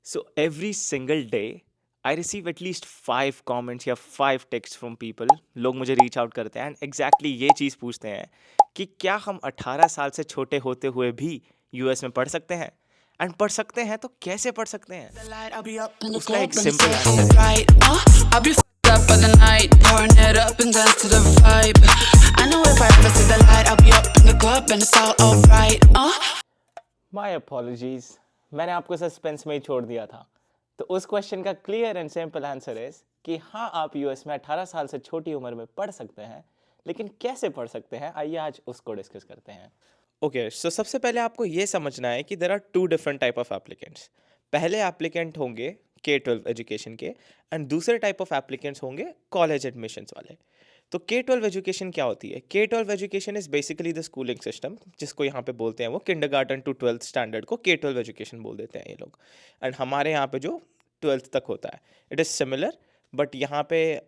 So every single day I receive at least 5 comments या 5 texts from people. लोग मुझे reach out करते हैं एंड एग्जैक्टली ये चीज़ पूछते हैं कि क्या हम 18 साल से छोटे होते हुए भी यूएस में पढ़ सकते हैं, एंड पढ़ सकते हैं तो कैसे पढ़ सकते हैं। The light, I'll be up in the उसका एक club and it's simple all answer है। right. I'll be fucked up for the night, pouring it up and dance to the vibe. I know if I ever see the light, I'll be up in the club and it's all alright. My apologies, मैंने आपको suspense में ही छोड़ दिया था। तो उस question का clear and simple answer is कि हाँ, आप यूएस में 18 साल से छोटी उम्र में पढ़ सकते हैं, लेकिन कैसे पढ़ सकते हैं, आइए आज उसको डिस्कस करते हैं। ओके, सो सबसे पहले आपको ये समझना है कि there are 2 different type of applicants. पहले एप्लीकेंट होंगे K-12 एजुकेशन के, एंड दूसरे टाइप ऑफ एप्लीकेंट्स होंगे कॉलेज एडमिशन्स वाले। तो K-12 एजुकेशन क्या होती है? K-12 education is basically the schooling system, जिसको यहाँ पे बोलते हैं वो किंडरगार्टन टू 12th स्टैंडर्ड को K-12 एजुकेशन बोल देते हैं ये लोग। एंड हमारे यहाँ पे जो 12th तक होता है इट इज़ सिमिलर, बट यहाँ पे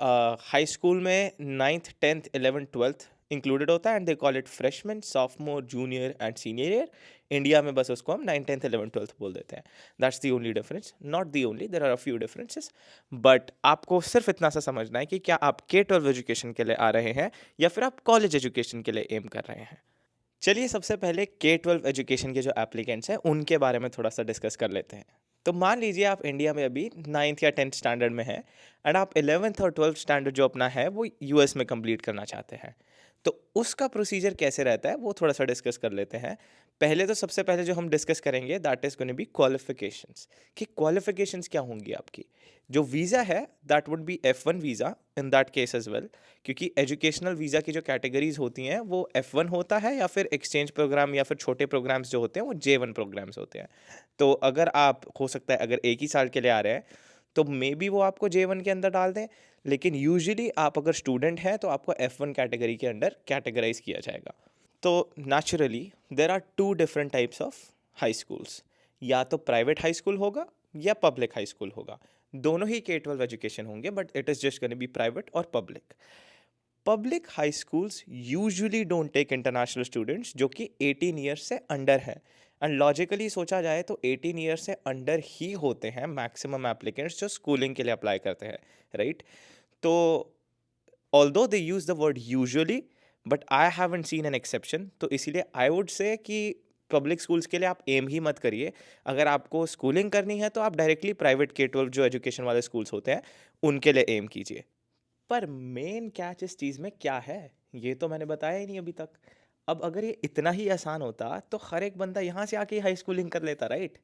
हाई स्कूल में 9th 10th 11th 12th included होता है, and they call it freshman, sophomore, junior and senior year. India में बस उसको हम 9th 10th 11th 12th बोल देते हैं। That's the only difference, not the only, there are a few differences, but आपको सिर्फ इतना सा समझना है कि क्या आप K-12 एजुकेशन के लिए आ रहे हैं या फिर आप कॉलेज एजुकेशन के लिए एम कर रहे हैं। चलिए सबसे पहले K-12 एजुकेशन के जो एप्लीकेंट्स हैं उनके बारे में थोड़ा सा डिस्कस कर लेते हैं। तो मान लीजिए आप इंडिया में अभी 9th या 10th स्टैंडर्ड में हैं, एंड आप 11th और 12th स्टैंडर्ड जो अपना है वो यूएस में कंप्लीट करना चाहते हैं। तो उसका प्रोसीजर कैसे रहता है वो थोड़ा सा डिस्कस कर लेते हैं। पहले तो सबसे पहले जो हम डिस्कस करेंगे that is going to be qualifications, कि क्वालिफिकेशंस क्या होंगी आपकी। जो वीज़ा है that would be F1 visa in that case as well, क्योंकि एजुकेशनल वीज़ा की जो कैटेगरीज होती हैं वो F1 होता है, या फिर एक्सचेंज प्रोग्राम या फिर छोटे प्रोग्राम्स जो होते हैं वो J1 प्रोग्राम्स होते हैं। तो अगर आप, हो सकता है अगर एक ही साल के लिए आ रहे हैं तो मे बी वो आपको J1 के अंदर डाल दें, लेकिन यूजुअली आप अगर स्टूडेंट हैं तो आपको F1 कैटेगरी के अंडर कैटेगराइज किया जाएगा। तो naturally there are 2 different types of high schools, या तो प्राइवेट हाई स्कूल होगा या पब्लिक हाई स्कूल होगा। दोनों ही K-12 एजुकेशन होंगे, but it is just going to be private और public. Public high schools usually don't take international students जो कि 18 ईयर्स से अंडर हैं, एंड लॉजिकली सोचा जाए तो 18 ईयर्स से अंडर ही होते हैं मैक्सिमम एप्लीकेंट्स जो स्कूलिंग के लिए अप्लाई करते हैं, राइट? तो although they use the word usually, but I haven't seen an exception, तो इसीलिए आई वुड से कि पब्लिक स्कूल्स के लिए आप एम ही मत करिए। अगर आपको स्कूलिंग करनी है तो आप डायरेक्टली प्राइवेट K-12 जो एजुकेशन वाले स्कूल्स होते हैं उनके लिए एम कीजिए। पर मेन कैच इस चीज़ में क्या है, ये तो मैंने बताया ही नहीं अभी तक। अब अगर ये इतना ही आसान होता तो हर एक बंदा यहाँ से आके हाई स्कूलिंग कर लेता, राइट?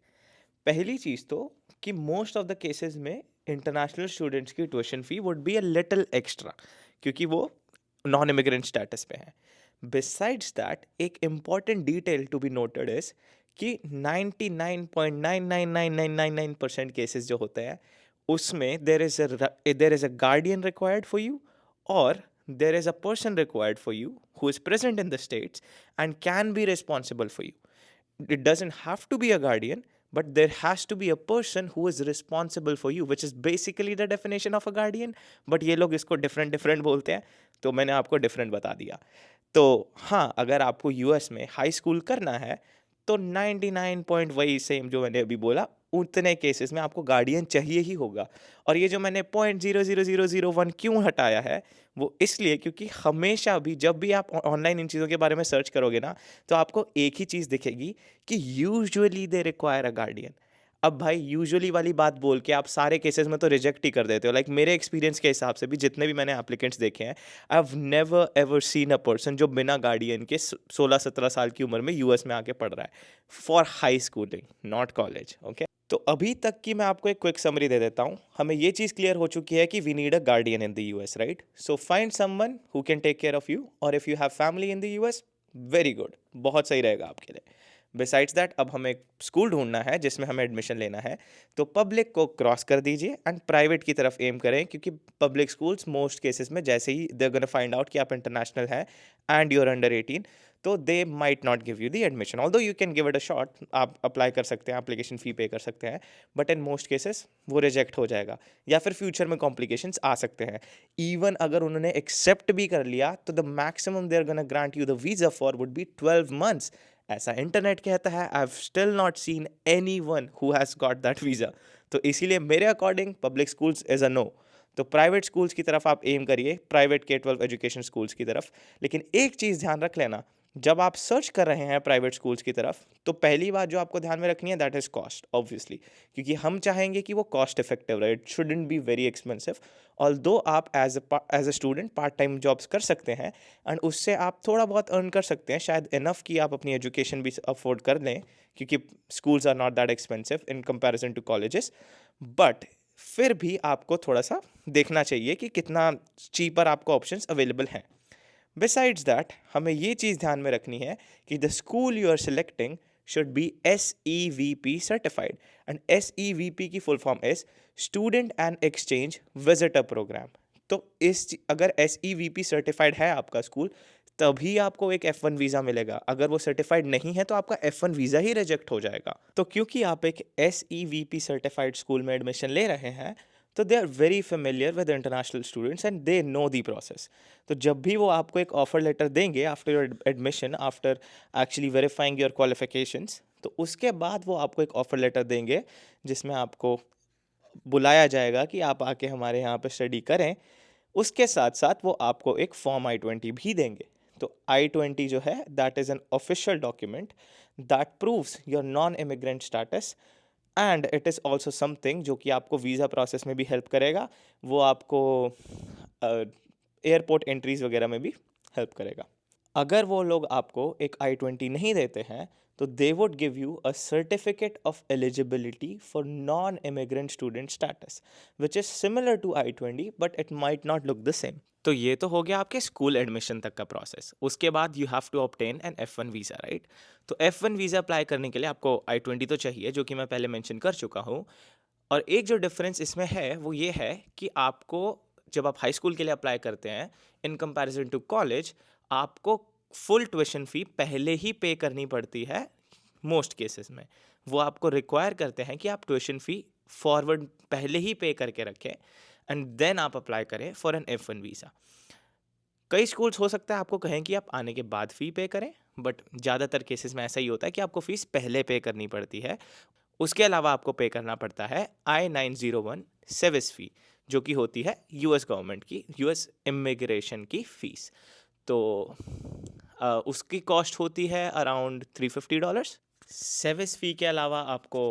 पहली चीज़ तो कि मोस्ट ऑफ द केसेस में इंटरनेशनल स्टूडेंट्स की tuition fee would be a little extra, क्योंकि वो नॉन इमिग्रेंट स्टेटस पे हैं। बिसाइड्स दैट एक important detail to be noted is कि 99.99999% केसेस जो होते हैं उसमें there is a guardian required for you, और there is a person required for you who is present in the states and can be responsible for you. It doesn't have to be a guardian, but there has to be a person who is responsible for you, which is basically the definition of a guardian. But ये लोग इसको different different बोलते हैं, तो मैंने आपको different बता दिया। तो हाँ, अगर आपको यूएस में हाई स्कूल करना है तो 99 पॉइंट वही सेम जो मैंने अभी बोला, उतने केसेस में आपको गार्डियन चाहिए ही होगा। और ये जो मैंने 0.00001 क्यों हटाया है वो इसलिए क्योंकि हमेशा भी जब भी आप ऑनलाइन इन चीज़ों के बारे में सर्च करोगे ना तो आपको एक ही चीज़ दिखेगी कि usually they require a guardian. अब भाई यूजुअली वाली बात बोल के आप सारे केसेस में तो रिजेक्ट ही कर देते हो। लाइक मेरे एक्सपीरियंस के हिसाब से भी जितने भी मैंने एप्लीकेंट्स देखे हैं, I have never ever seen a person जो बिना गार्डियन के 16-17 साल की उम्र में यूएस में आके पढ़ रहा है for high schooling, not college. Okay, तो अभी तक की मैं आपको एक क्विक समरी दे देता हूँ। हमें ये चीज़ क्लियर हो चुकी है कि we need a guardian in the US, right? So find someone who can take care of you, और if you have family in the US, very good, बहुत सही रहेगा आपके लिए। बिसाइड्स दैट अब हमें स्कूल ढूंढना है जिसमें हमें एडमिशन लेना है, तो पब्लिक को क्रॉस कर दीजिए एंड प्राइवेट की तरफ एम करें, क्योंकि पब्लिक स्कूल्स मोस्ट केसेस में जैसे ही दे गोना फाइंड आउट कि आप इंटरनेशनल हैं एंड यू आर अंडर 18, तो they might not give you the admission. Although you can give it a shot, आप अप्लाई कर सकते हैं, एप्लीकेशन फ़ी पे कर सकते हैं, बट इन मोस्ट केसेस वो रिजेक्ट हो जाएगा, या फिर फ्यूचर में कॉम्प्लिकेशंस आ सकते हैं। इवन अगर उन्होंने एक्सेप्ट भी कर लिया तो the maximum they are gonna grant you the visa for would be 12 months, ऐसा इंटरनेट कहता है। I have still not seen anyone who has got that visa. तो इसीलिए मेरे according public schools is a no. तो private schools की तरफ आप एम करिए, प्राइवेट K-12 एजुकेशन स्कूल्स की तरफ। लेकिन एक चीज़ ध्यान रख लेना, जब आप सर्च कर रहे हैं प्राइवेट स्कूल्स की तरफ, तो पहली बात जो आपको ध्यान में रखनी है दैट इज़ कॉस्ट, ऑब्वियसली, क्योंकि हम चाहेंगे कि वो कॉस्ट इफेक्टिव रहे, it shouldn't be very expensive. Although आप as a student part time jobs कर सकते हैं एंड उससे आप थोड़ा बहुत अर्न कर सकते हैं, शायद इनफ कि आप अपनी एजुकेशन भी अफोर्ड कर लें, क्योंकि schools are not that expensive in comparison to colleges. But फिर भी आपको थोड़ा सा देखना चाहिए कि कितना चीपर आपको ऑप्शंस अवेलेबल हैं। बिसाइड्स दैट हमें ये चीज़ ध्यान में रखनी है कि the school you are selecting should be SEVP certified, and SEVP की full form is student and exchange visitor program. तो अगर SEVP सर्टिफाइड है आपका स्कूल, तभी आपको एक F1 वीज़ा मिलेगा। अगर वो सर्टिफाइड नहीं है तो आपका F1 वीज़ा ही रिजेक्ट हो जाएगा। तो क्योंकि आप एक SEVP सर्टिफाइड स्कूल में एडमिशन ले रहे हैं, तो they are very familiar with international students and they know the process. तो जब भी वो आपको एक ऑफर लेटर देंगे after your admission, after actually verifying your qualifications, तो उसके बाद वो आपको एक ऑफर लेटर देंगे जिसमें आपको बुलाया जाएगा कि आप आके हमारे यहाँ पे स्टडी करें। उसके साथ साथ वो आपको एक फॉर्म I-20 भी देंगे। तो I-20 जो है that is an official document that proves your non immigrant status, and it is also something जो कि आपको वीज़ा प्रोसेस में भी हेल्प करेगा। वो आपको एयरपोर्ट एंट्रीज वगैरह में भी हेल्प करेगा। अगर वो लोग आपको एक I-20 नहीं देते हैं, तो they would give you a certificate of eligibility for non immigrant student status, which is similar to I-20 but it might not look the same. तो ये तो हो गया आपके स्कूल एडमिशन तक का प्रोसेस। उसके बाद you have to obtain an F1 visa, right. तो F1 वीज़ा अप्लाई करने के लिए आपको I-20 तो चाहिए, जो कि मैं पहले मेंशन कर चुका हूँ। और एक जो डिफरेंस इसमें है वो ये है कि आपको जब आप हाई स्कूल के लिए अप्लाई करते हैं, इन कंपैरिजन टू कॉलेज, आपको फुल ट्यूशन फ़ी पहले ही पे करनी पड़ती है। मोस्ट केसेस में वो आपको रिक्वायर करते हैं कि आप ट्यूशन फ़ी फॉरवर्ड पहले ही पे करके रखें एंड देन आप अप्लाई करें फॉर एन F1 वीज़ा। कई स्कूल्स हो सकता है आपको कहें कि आप आने के बाद फ़ी पे करें, बट ज़्यादातर केसेस में ऐसा ही होता है कि आपको फ़ीस पहले पे करनी पड़ती है। उसके अलावा आपको पे करना पड़ता है I-901 सर्विस फ़ी, जो कि होती है US गवर्नमेंट की, US इमिग्रेशन की फ़ीस। तो उसकी कॉस्ट होती है अराउंड $350। सर्विस फ़ी के अलावा आपको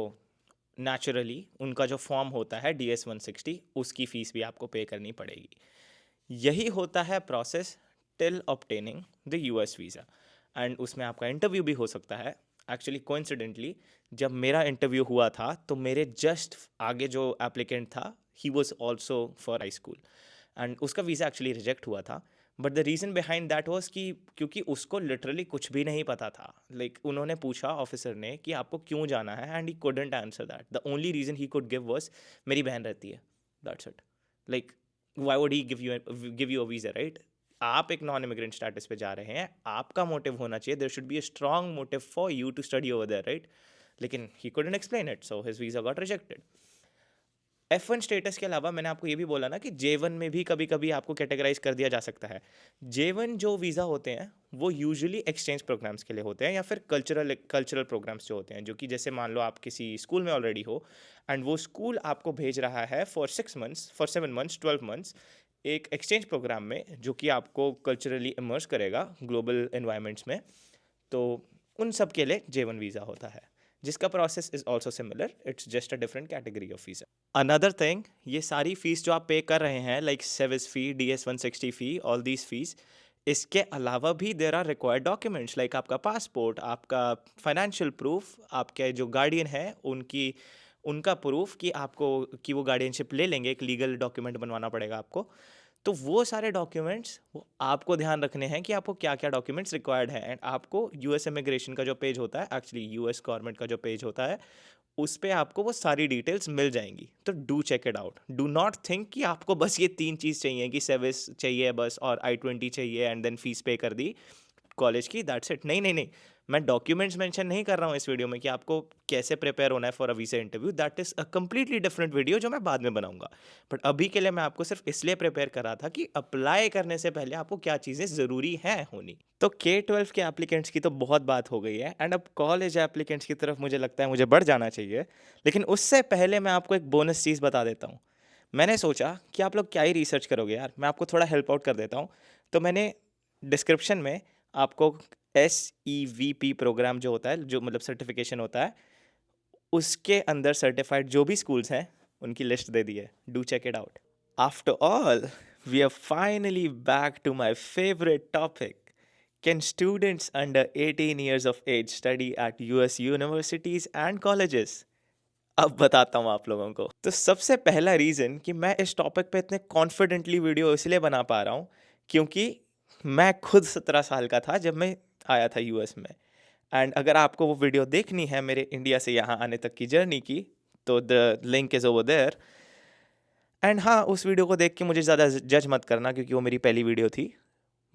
नेचुरली उनका जो फॉर्म होता है DS-160, उसकी फ़ीस भी आपको पे करनी पड़ेगी। यही होता है process till obtaining the US visa, and उसमें आपका इंटरव्यू भी हो सकता है। एक्चुअली कोइंसिडेंटली जब मेरा इंटरव्यू हुआ था, तो मेरे जस्ट आगे जो एप्लीकेंट था, he was also for high school, and उसका वीज़ा एक्चुअली रिजेक्ट हुआ था। But the reason behind that was कि क्योंकि उसको लिटरली कुछ भी नहीं पता था। उन्होंने पूछा ऑफिसर ने कि आपको क्यों जाना है, and he couldn't answer that. The only reason he could give was मेरी बहन रहती है, that's it. Why would he give you a visa, right? आप एक नॉन इमिग्रेंट स्टेटस पे जा रहे हैं, आपका मोटिव होना चाहिए, there should be a strong motive for you to study over there, right? लेकिन he couldn't explain it, so his visa got rejected. F1 status के अलावा मैंने आपको ये भी बोला ना कि J1 में भी कभी कभी आपको कैटेगराइज कर दिया जा सकता है। J1 जो वीज़ा होते हैं वो यूजुअली एक्सचेंज प्रोग्राम्स के लिए होते हैं, या फिर कल्चरल प्रोग्राम्स जो होते हैं, जो कि जैसे मान लो आप किसी स्कूल में ऑलरेडी हो एंड वो स्कूल आपको भेज रहा है for 6 months, for 7 months, 12 months एक एक्सचेंज प्रोग्राम में, जो कि आपको कल्चरली इमर्स करेगा ग्लोबल एनवायरनमेंट्स में। तो उन सब के लिए J1 वीज़ा होता है, जिसका process is also similar, it's just a different category of visa. Another thing, ये सारी फीस जो आप पे कर रहे हैं, like service fee, DS-160 fee, all these fees, इसके अलावा भी there are required documents, like आपका पासपोर्ट, आपका फाइनेंशियल प्रूफ, आपके जो गार्डियन है उनका प्रूफ कि वो गार्डियनशिप ले लेंगे, एक लीगल डॉक्यूमेंट बनवाना पड़ेगा आपको। तो वो सारे डॉक्यूमेंट्स वो आपको ध्यान रखने हैं कि आपको क्या क्या डॉक्यूमेंट्स रिक्वायर्ड हैं, एंड आपको US इमिग्रेशन का जो पेज होता है, एक्चुअली US गवर्नमेंट का जो पेज होता है, उस पे आपको वो सारी डिटेल्स मिल जाएंगी। तो do check it out. Do not think कि आपको बस ये 3 चीज़ चाहिए, कि सर्विस चाहिए बस और I-20 चाहिए एंड देन फीस पे कर दी कॉलेज की, दैट्स इट। नहीं नहीं नहीं, मैं डॉक्यूमेंट्स मेंशन नहीं कर रहा हूँ इस वीडियो में कि आपको कैसे प्रिपेयर होना है for a visa interview, that is a completely different video जो मैं बाद में बनाऊंगा। बट अभी के लिए मैं आपको सिर्फ इसलिए प्रिपेयर कर रहा था कि अप्लाई करने से पहले आपको क्या चीज़ें ज़रूरी हैं होनी। तो K-12 के एप्लीकेंट्स की तो बहुत बात हो गई है, एंड अब कॉलेज एप्लीकेंट्स की तरफ मुझे लगता है मुझे बढ़ जाना चाहिए। लेकिन उससे पहले मैं आपको एक बोनस चीज़ बता देता हूँ। मैंने सोचा कि आप लोग क्या ही रिसर्च करोगे यार, मैं आपको थोड़ा हेल्प आउट कर देता हूँ। तो मैंने डिस्क्रिप्शन में आपको SEVP प्रोग्राम जो होता है, जो मतलब सर्टिफिकेशन होता है, उसके अंदर सर्टिफाइड जो भी स्कूल्स हैं उनकी लिस्ट दे दी है। Do check it out. After all, we are finally back to my favourite topic. Can students under 18 years of age study at US universities and colleges? अब बताता हूँ आप लोगों को। तो सबसे पहला रीज़न कि मैं इस टॉपिक पे इतने कॉन्फिडेंटली वीडियो इसलिए बना पा रहा हूँ क्योंकि मैं खुद 17 साल का था जब मैं आया था यूएस में। एंड अगर आपको वो वीडियो देखनी है मेरे इंडिया से यहाँ आने तक की जर्नी की, तो the link is over there. And हाँ, उस वीडियो को देख के मुझे ज़्यादा जज मत करना क्योंकि वो मेरी पहली वीडियो थी।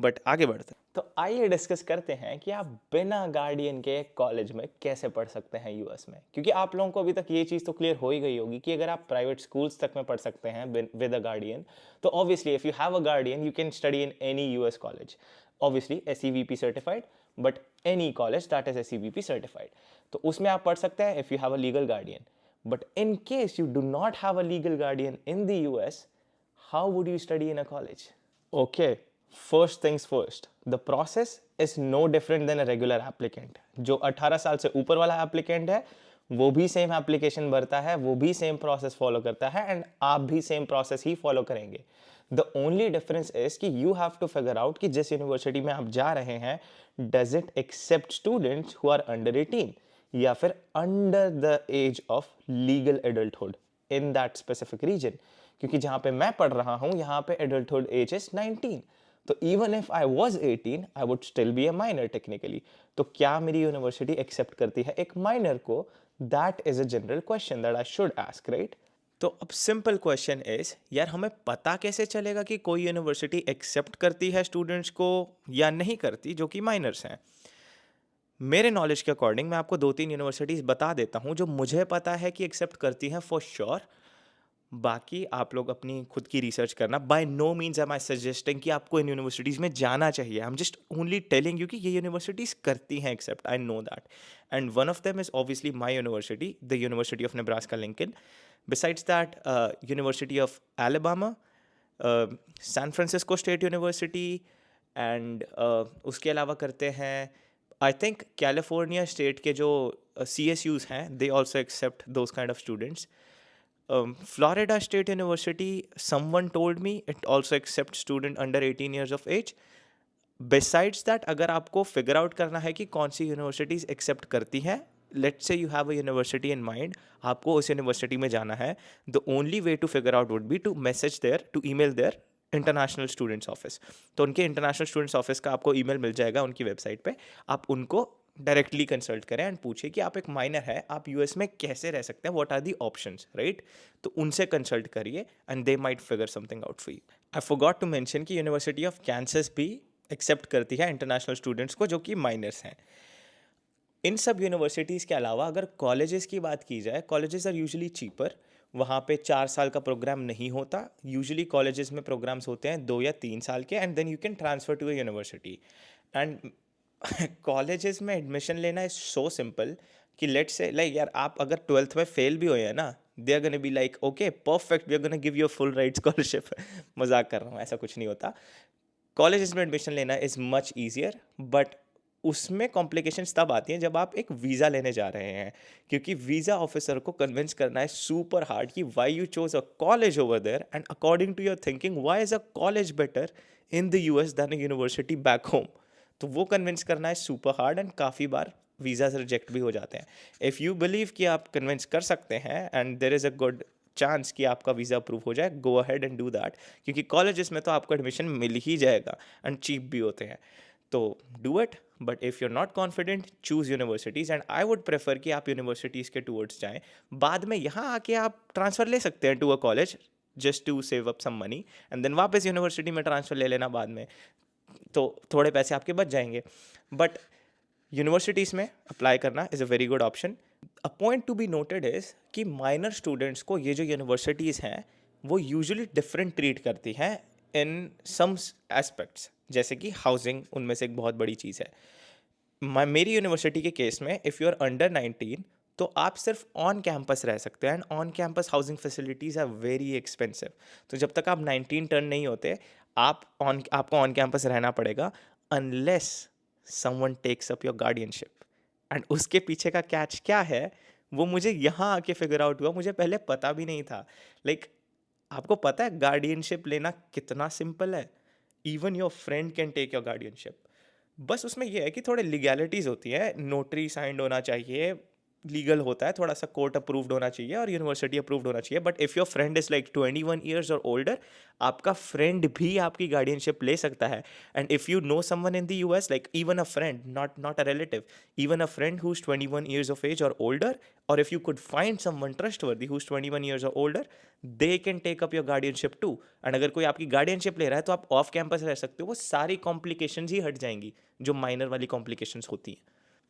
बट आगे बढ़ते हैं। तो आइए डिस्कस करते हैं कि आप बिना गार्डियन के कॉलेज में कैसे पढ़ सकते हैं यूएस में, क्योंकि आप लोगों को अभी तक ये चीज़ तो क्लियर हो ही गई होगी कि अगर आप प्राइवेट स्कूल्स तक में पढ़ सकते हैं विद अ गार्डियन, तो obviously if you have a guardian you can study in any US college, obviously SEVP certified, but any college that is SEVP certified, तो उसमें आप पढ़ सकते हैं if you have a legal guardian. But in case you do not have a legal guardian in the US, how would you study in a college? Okay, first things first, the process is no different than a regular applicant. जो 18 साल से ऊपर वाला applicant है वो भी same application भरता है, वो भी सेम प्रोसेस फॉलो करता है, एंड आप भी सेम प्रोसेस ही फॉलो करेंगे। द ओनली डिफरेंस इज कि you have to figure out कि जिस यूनिवर्सिटी में आप जा रहे हैं does it accept students who are under 18 या फिर under the age of legal adulthood in that specific region, क्योंकि जहां पे मैं पढ़ रहा हूं यहां पे एडल्टहुड एज इज 19, तो even if I was 18 I would still be a minor technically. तो क्या मेरी यूनिवर्सिटी एक्सेप्ट करती है एक माइनर को? That is a general question that I should ask, right? तो अब सिंपल क्वेश्चन इज यार, हमें पता कैसे चलेगा कि कोई यूनिवर्सिटी एक्सेप्ट करती है स्टूडेंट्स को या नहीं करती जो कि माइनर्स हैं? मेरे नॉलेज के अकॉर्डिंग मैं आपको 2-3 यूनिवर्सिटीज़ बता देता हूँ जो मुझे पता है कि एक्सेप्ट करती हैं फॉर श्योर। बाकी आप लोग अपनी खुद की रिसर्च करना। By no means am I suggesting कि आपको इन यूनिवर्सिटीज़ में जाना चाहिए। I am just only telling you कि ये यूनिवर्सिटीज़ करती हैं accept, I know that. And one of them is obviously my university, the university of Nebraska Lincoln. Besides that, university of Alabama, San Francisco State University, and उसके अलावा करते हैं I think California state के जो CSUs हैं, they also accept those kind of students. Florida State University, someone told me it also accepts student under 18 years of age. Besides that, अगर आपको figure out करना है कि कौन सी यूनिवर्सिटीज़ एक्सेप्ट करती हैं, let's say you have a university in mind, आपको उस यूनिवर्सिटी में जाना है, the only way to figure out would be to message their, to email their international students office. तो उनके इंटरनेशनल स्टूडेंट्स ऑफिस का आपको ईमेल मिल जाएगा उनकी वेबसाइट पे, आप उनको डायरेक्टली कंसल्ट करें एंड पूछिए कि आप एक माइनर है, आप यूएस में कैसे रह सकते हैं, what are the options, right? तो उनसे कंसल्ट करिए and they might figure something out for you. I forgot to mention कि यूनिवर्सिटी ऑफ कैंसस भी एक्सेप्ट करती है इंटरनेशनल स्टूडेंट्स को जो कि माइनर्स हैं। इन सब यूनिवर्सिटीज़ के अलावा अगर कॉलेजेस की बात की जाए, कॉलेजेस आर यूजुअली चीपर। वहाँ पे 4 साल का प्रोग्राम नहीं होता, यूजुअली कॉलेजेस में प्रोग्राम्स होते हैं 2 या 3 साल के, and then you can transfer to a university. And colleges में एडमिशन लेना इज सो सिंपल कि लेट्स से लाइक यार, आप अगर 12th में फेल भी हो है ना, they are gonna be like okay perfect, we are gonna give you full ride scholarship. मजाक कर रहा हूँ, ऐसा कुछ नहीं होता। कॉलेजेस में एडमिशन लेना इज़ मच ईजियर, बट उसमें कॉम्प्लिकेशंस तब आती हैं जब आप एक वीज़ा लेने जा रहे हैं, क्योंकि वीज़ा ऑफिसर को कन्विंस करना है सुपर हार्ड कि why you choose a college over there, and according to your thinking why is a college better in the US than a university back home. तो वो कन्विंस करना है super hard, and काफ़ी बार visas reject भी हो जाते हैं। If you believe कि आप कन्विंस कर सकते हैं and there is a good chance कि आपका वीज़ा अप्रूव हो जाए, go ahead and do that, क्योंकि कॉलेजेस में तो आपको एडमिशन मिल ही जाएगा एंड चीप भी होते हैं। तो do it, but if you are not confident, choose universities, and I would prefer कि आप यूनिवर्सिटीज़ के टूवर्ड्स जाएँ। बाद में यहाँ आके आप ट्रांसफ़र ले सकते हैं to a college just to save up some money, and then वापस यूनिवर्सिटी में ट्रांसफ़र ले लेना बाद में, तो थोड़े पैसे आपके बच जाएंगे। बट यूनिवर्सिटीज़ में अप्लाई करना is a very good option. A point two be noted is कि माइनर स्टूडेंट्स को ये जो यूनिवर्सिटीज़ हैं वो यूजुअली डिफरेंट ट्रीट करती हैं इन सम एस्पेक्ट्स, जैसे कि हाउसिंग उनमें से एक बहुत बड़ी चीज़ है. मेरी यूनिवर्सिटी के केस में इफ़ यू आर अंडर 19 तो आप सिर्फ ऑन कैंपस रह सकते हैं, and on campus housing facilities are very expensive. तो जब तक आप 19 टर्न नहीं होते आपको ऑन कैंपस रहना पड़ेगा unless someone takes up your guardianship. And उसके पीछे का कैच क्या है वो मुझे यहाँ आके फिगर आउट हुआ, मुझे पहले पता भी नहीं था. लाइक आपको पता है गार्डियनशिप लेना कितना सिंपल है. Even your friend can take your guardianship. बस उसमें यह है कि थोड़े लीगैलिटीज़ होती है, नोटरी साइंड होना चाहिए, लीगल होता है, थोड़ा सा कोर्ट अप्रूव्ड होना चाहिए और यूनिवर्सिटी अप्रूव्ड होना चाहिए. But if your friend is like 21 years और ओल्डर, आपका फ्रेंड भी आपकी गार्डियनशिप ले सकता है. And if you know someone in the US, like even a friend, not a relative, even a friend who is 21 years of age और older, और if you could find someone trustworthy who is 21 years और older, they can take up your guardianship too. And अगर कोई आपकी guardianship ले रहा है तो आप ऑफ कैंपस रह सकते हो, वो सारी कॉम्प्लिकेशंस ही हट जाएंगी जो माइनर वाली कॉम्प्लिकेशंस होती हैं.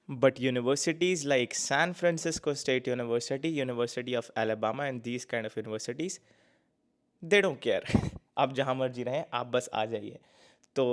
But universities like San Francisco State University, University of Alabama, and these kind of universities, they don't care. आप जहाँ मर्जी रहें, आप बस आ जाइए. तो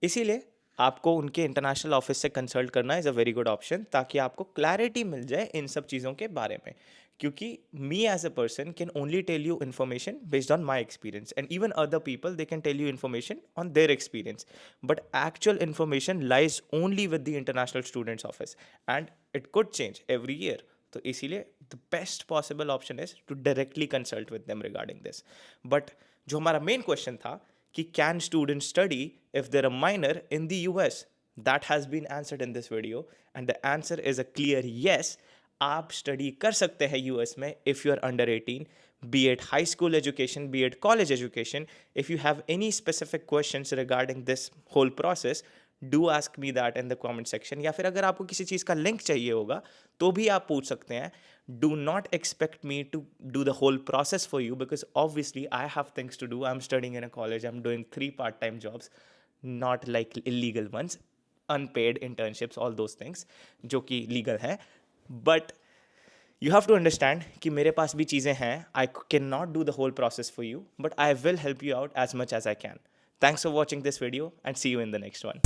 इसीलिए आपको उनके इंटरनेशनल ऑफिस से कंसल्ट करना is a very good option, ताकि आपको क्लैरिटी मिल जाए इन सब चीज़ों के बारे में. क्योंकि me as a person can only tell you information based on my experience, and even other people they can tell you information on their experience, but actual information lies only with the international students office, and it could change every year. तो इसीलिए the best possible option is to directly consult with them regarding this. But जो हमारा main question था कि can student study if there a minor in the US, that has been answered in this video, and the answer is a clear yes. आप study कर सकते हैं US में if you are under 18, be it high school education, be it college education. If you have any specific questions regarding this whole process, do ask me that in the comment section. या फिर अगर आपको किसी चीज़ का link चाहिए होगा तो भी आप पूछ सकते हैं. Do not expect me to do the whole process for you, because obviously I have things to do. I'm studying in a college. I'm doing 3 part-time jobs, not like illegal ones, unpaid internships, all those things जो कि legal है. But you have to understand कि मेरे पास भी चीज़ें हैं. I cannot do the whole process for you, but I will help you out as much as I can. Thanks for watching this video and see you in the next one.